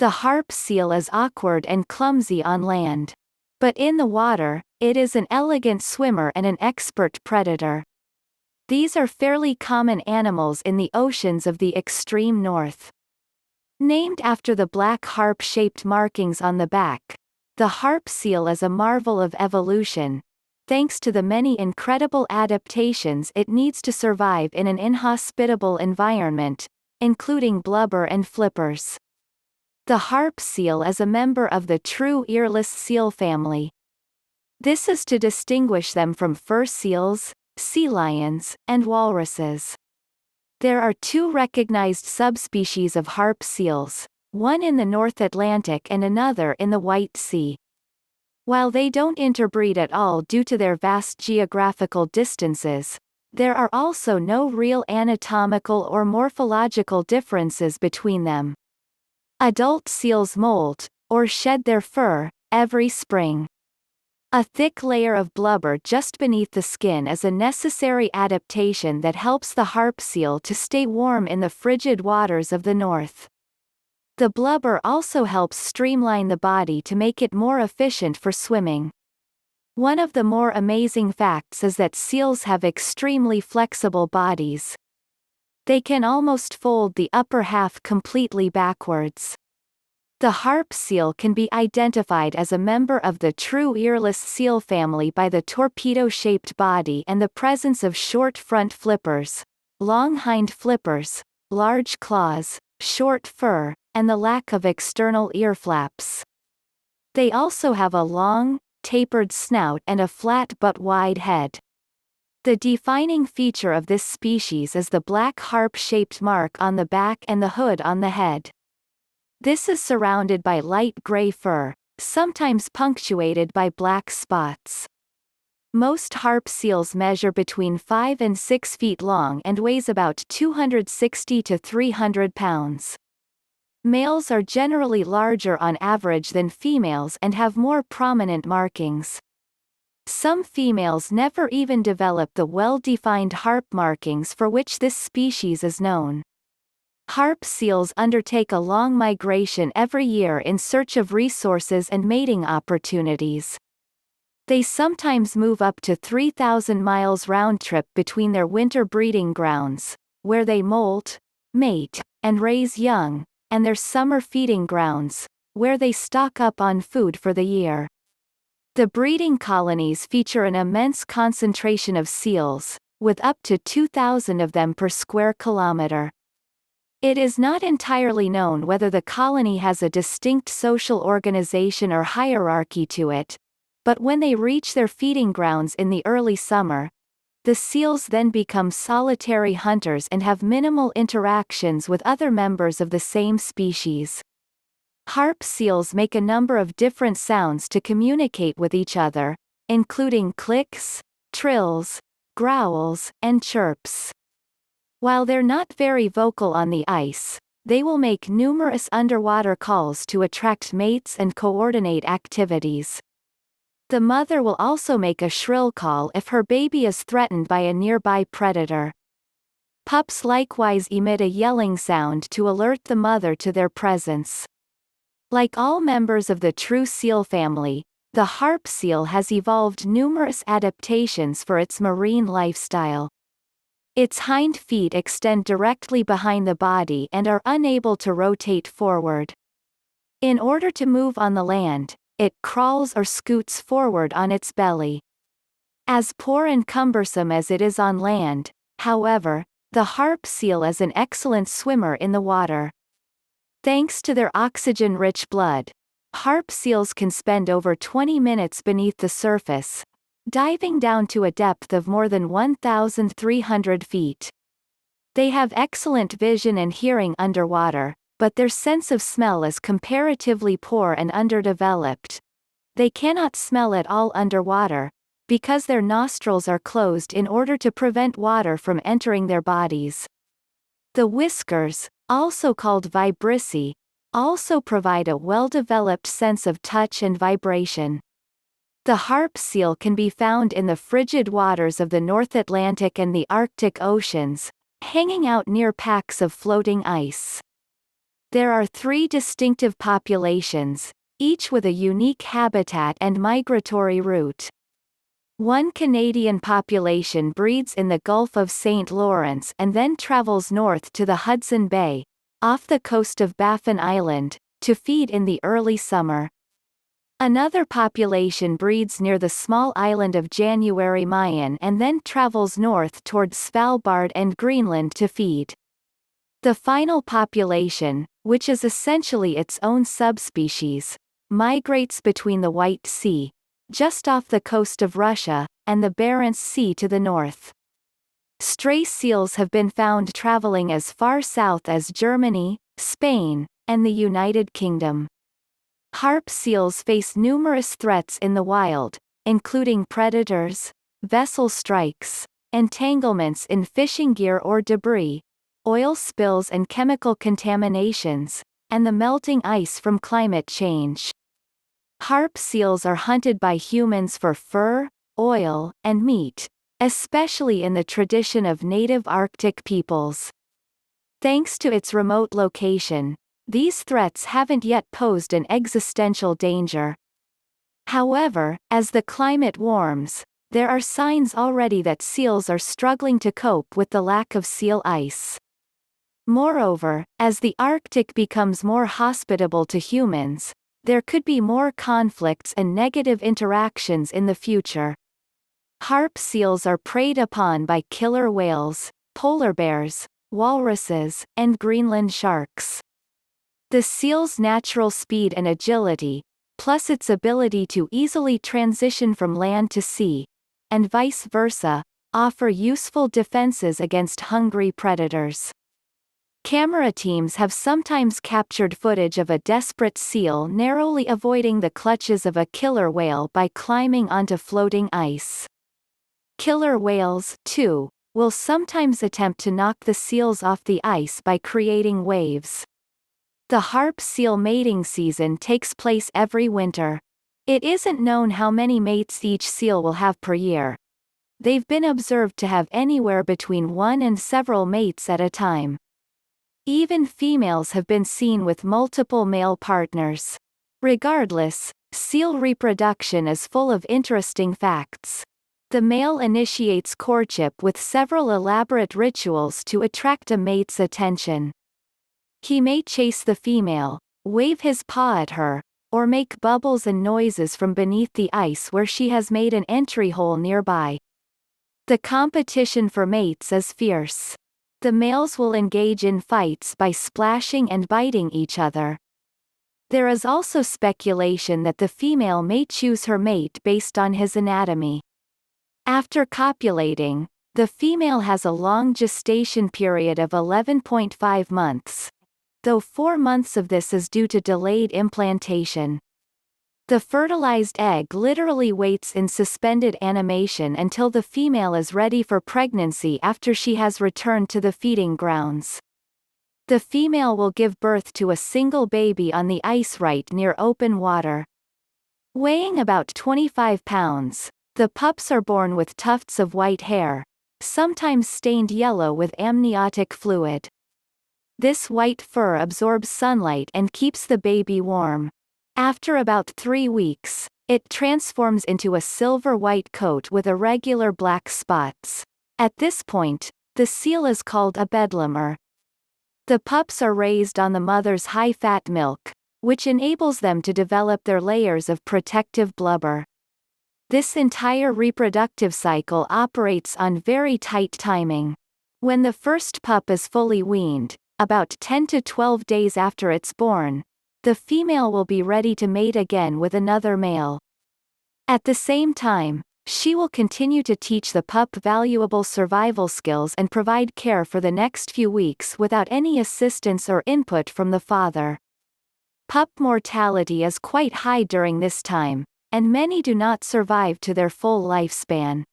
The harp seal is awkward and clumsy on land. But in the water, it is an elegant swimmer and an expert predator. These are fairly common animals in the oceans of the extreme north. Named after the black harp-shaped markings on the back, the harp seal is a marvel of evolution, thanks to the many incredible adaptations it needs to survive in an inhospitable environment, including blubber and flippers. The harp seal is a member of the true earless seal family. This is to distinguish them from fur seals, sea lions, and walruses. There are 2 recognized subspecies of harp seals, one in the North Atlantic and another in the White Sea. While they don't interbreed at all due to their vast geographical distances, there are also no real anatomical or morphological differences between them. Adult seals molt, or shed their fur, every spring. A thick layer of blubber just beneath the skin is a necessary adaptation that helps the harp seal to stay warm in the frigid waters of the north. The blubber also helps streamline the body to make it more efficient for swimming. One of the more amazing facts is that seals have extremely flexible bodies. They can almost fold the upper half completely backwards. The harp seal can be identified as a member of the true earless seal family by the torpedo-shaped body and the presence of short front flippers, long hind flippers, large claws, short fur, and the lack of external ear flaps. They also have a long, tapered snout and a flat but wide head. The defining feature of this species is the black harp-shaped mark on the back and the hood on the head. This is surrounded by light gray fur, sometimes punctuated by black spots. Most harp seals measure between 5 and 6 feet long and weighs about 260 to 300 pounds. Males are generally larger on average than females and have more prominent markings. Some females never even develop the well-defined harp markings for which this species is known. Harp seals undertake a long migration every year in search of resources and mating opportunities. They sometimes move up to 3,000 miles round-trip between their winter breeding grounds, where they molt, mate, and raise young, and their summer feeding grounds, where they stock up on food for the year. The breeding colonies feature an immense concentration of seals, with up to 2,000 of them per square kilometer. It is not entirely known whether the colony has a distinct social organization or hierarchy to it, but when they reach their feeding grounds in the early summer, the seals then become solitary hunters and have minimal interactions with other members of the same species. Harp seals make a number of different sounds to communicate with each other, including clicks, trills, growls, and chirps. While they're not very vocal on the ice, they will make numerous underwater calls to attract mates and coordinate activities. The mother will also make a shrill call if her baby is threatened by a nearby predator. Pups likewise emit a yelling sound to alert the mother to their presence. Like all members of the true seal family, the harp seal has evolved numerous adaptations for its marine lifestyle. Its hind feet extend directly behind the body and are unable to rotate forward. In order to move on the land, it crawls or scoots forward on its belly. As poor and cumbersome as it is on land, however, the harp seal is an excellent swimmer in the water. Thanks to their oxygen-rich blood, harp seals can spend over 20 minutes beneath the surface, diving down to a depth of more than 1,300 feet. They have excellent vision and hearing underwater, but their sense of smell is comparatively poor and underdeveloped. They cannot smell at all underwater, because their nostrils are closed in order to prevent water from entering their bodies. The whiskers, also called vibrissae, also provide a well-developed sense of touch and vibration. The harp seal can be found in the frigid waters of the North Atlantic and the Arctic Oceans, hanging out near packs of floating ice. There are 3 distinctive populations, each with a unique habitat and migratory route. One Canadian population breeds in the Gulf of St. Lawrence and then travels north to the Hudson Bay, off the coast of Baffin Island, to feed in the early summer. Another population breeds near the small island of January Mayan and then travels north toward Svalbard and Greenland to feed. The final population, which is essentially its own subspecies, migrates between the White Sea, just off the coast of Russia, and the Barents Sea to the north. Stray seals have been found traveling as far south as Germany, Spain, and the United Kingdom. Harp seals face numerous threats in the wild, including predators, vessel strikes, entanglements in fishing gear or debris, oil spills and chemical contaminations, and the melting ice from climate change. Harp seals are hunted by humans for fur, oil, and meat, especially in the tradition of native Arctic peoples. Thanks to its remote location, these threats haven't yet posed an existential danger. However, as the climate warms, there are signs already that seals are struggling to cope with the lack of seal ice. Moreover, as the Arctic becomes more hospitable to humans, there could be more conflicts and negative interactions in the future. Harp seals are preyed upon by killer whales, polar bears, walruses, and Greenland sharks. The seal's natural speed and agility, plus its ability to easily transition from land to sea, and vice versa, offer useful defenses against hungry predators. Camera teams have sometimes captured footage of a desperate seal narrowly avoiding the clutches of a killer whale by climbing onto floating ice. Killer whales, too, will sometimes attempt to knock the seals off the ice by creating waves. The harp seal mating season takes place every winter. It isn't known how many mates each seal will have per year. They've been observed to have anywhere between 1 and several mates at a time. Even females have been seen with multiple male partners. Regardless, seal reproduction is full of interesting facts. The male initiates courtship with several elaborate rituals to attract a mate's attention. He may chase the female, wave his paw at her, or make bubbles and noises from beneath the ice where she has made an entry hole nearby. The competition for mates is fierce. The males will engage in fights by splashing and biting each other. There is also speculation that the female may choose her mate based on his anatomy. After copulating, the female has a long gestation period of 11.5 months, though 4 months of this is due to delayed implantation. The fertilized egg literally waits in suspended animation until the female is ready for pregnancy after she has returned to the feeding grounds. The female will give birth to a single baby on the ice right near open water. Weighing about 25 pounds, the pups are born with tufts of white hair, sometimes stained yellow with amniotic fluid. This white fur absorbs sunlight and keeps the baby warm. After about 3 weeks, it transforms into a silver-white coat with irregular black spots. At this point, the seal is called a bedlamer. The pups are raised on the mother's high-fat milk, which enables them to develop their layers of protective blubber. This entire reproductive cycle operates on very tight timing. When the first pup is fully weaned, about 10 to 12 days after it's born, the female will be ready to mate again with another male. At the same time, she will continue to teach the pup valuable survival skills and provide care for the next few weeks without any assistance or input from the father. Pup mortality is quite high during this time, and many do not survive to their full lifespan.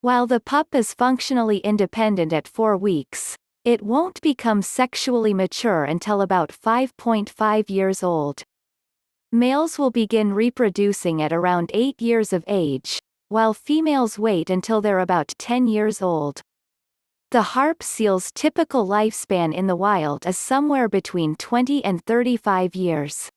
While the pup is functionally independent at 4 weeks, it won't become sexually mature until about 5.5 years old. Males will begin reproducing at around 8 years of age, while females wait until they're about 10 years old. The harp seal's typical lifespan in the wild is somewhere between 20 and 35 years.